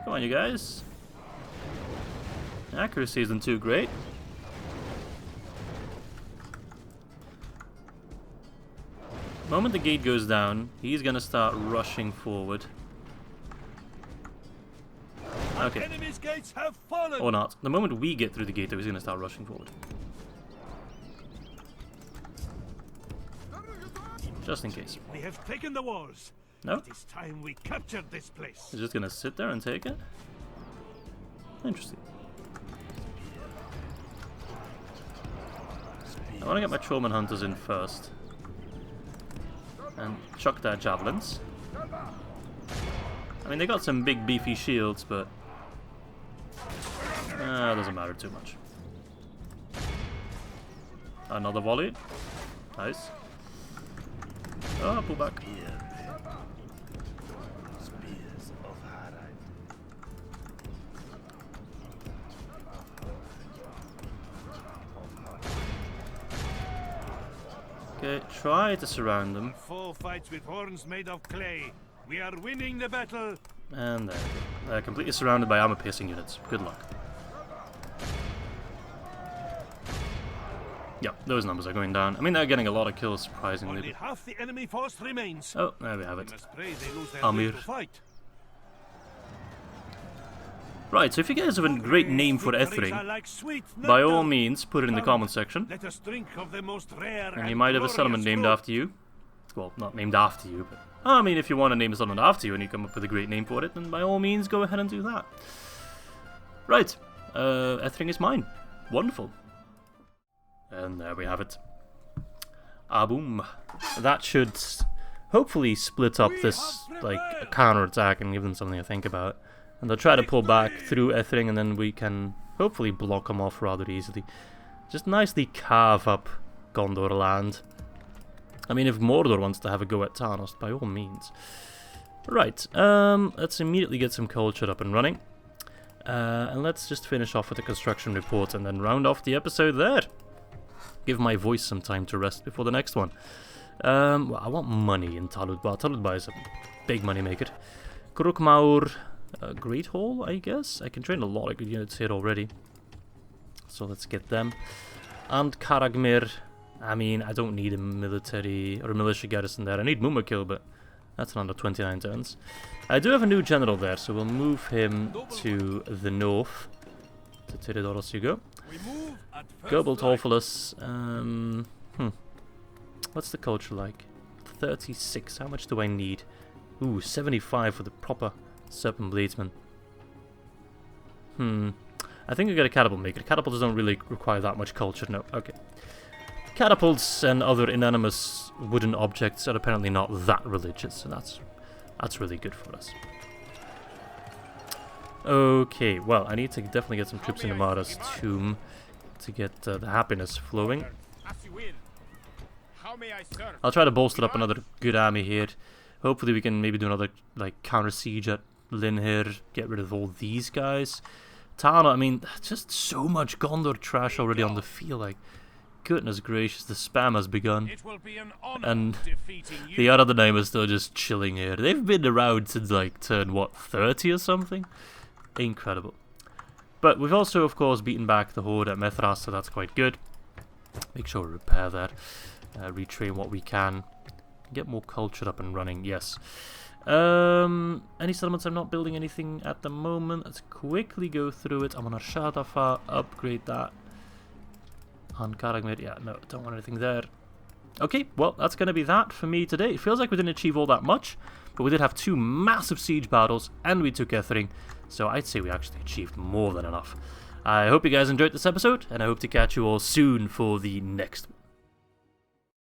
Come on, you guys. Accuracy isn't too great. The moment the gate goes down, he's gonna start rushing forward. Okay. Enemy's gates have fallen. Or not. The moment we get through the gate, though, he's gonna start rushing forward. Just in case. We have taken the walls. No? It is time we captured this place. He's just gonna sit there and take it? Interesting. I want to get my Trollman Hunters in first. And chuck their javelins. I mean, they got some big beefy shields, but... it doesn't matter too much. Another volley. Nice. Oh, pull back. Spears of Harad. Okay, try to surround them. Foe fights with horns made of clay. We are winning the battle. And there we go. They're completely surrounded by armor-piercing units. Good luck. Yeah, those numbers are going down. I mean, they're getting a lot of kills, surprisingly. Only half the enemy force remains. Oh, there we have We it. must pray they lose their Amir. will to fight. Right, so if you guys have a great name for Victories are Ethring, like sweet by all nectar. means, put it in the comments section. Let us drink of the most rare And you might have a settlement glorious named fruit. after you. Well, not named after you, but... I mean, if you want to name a settlement after you and you come up with a great name for it, then by all means, go ahead and do that. Right, Ethring is mine. Wonderful. And there we have it. Ah, boom. That should hopefully split up this, like, counter-attack and give them something to think about. And they'll try to pull back through Ethring, and then we can hopefully block them off rather easily. Just nicely carve up Gondor land. I mean, if Mordor wants to have a go at Tarnos, by all means. Right, let's immediately get some culture up and running. And let's just finish off with the construction report and then round off the episode there. Give my voice some time to rest before the next one. Well, I want money in Taludbar. Taludbar is a big money maker. Krukmaur, Great Hall, I guess. I can train a lot of good units here already. So let's get them. And Karagmir. I mean, I don't need a military or a militia garrison there. I need Mumakil, but that's another 29 turns. I do have a new general there, so we'll move him to the north. To Tiridoros you go. Gobel Torfulus. What's the culture like? 36. How much do I need? Ooh, 75 for the proper Serpent Bladesman. I think I got a catapult maker. Catapults don't really require that much culture. No, okay. Catapults and other inanimous wooden objects are apparently not that religious, so that's really good for us. Okay, well, I need to definitely get some troops into Mara's tomb to get the happiness flowing. I'll try to bolster up another good army here. Hopefully we can maybe do another like counter siege at Linhir, get rid of all these guys. Tana, I mean, just so much Gondor trash already on the field, like, goodness gracious, the spam has begun. It will be an honor And defeating you. the other name is still just chilling here. They've been around since like turn, what, 30 or something? Incredible. But we've also, of course, beaten back the Horde at Methrast, so that's quite good. Make sure we repair that. Retrain what we can. Get more culture up and running, yes. Any settlements? I'm not building anything at the moment. Let's quickly go through it. I'm on Arshadafa, upgrade that. On Karagmir, yeah, no, don't want anything there. Okay, well, that's going to be that for me today. It feels like we didn't achieve all that much, but we did have 2 massive siege battles, and we took Ethring, so I'd say we actually achieved more than enough. I hope you guys enjoyed this episode, and I hope to catch you all soon for the next one.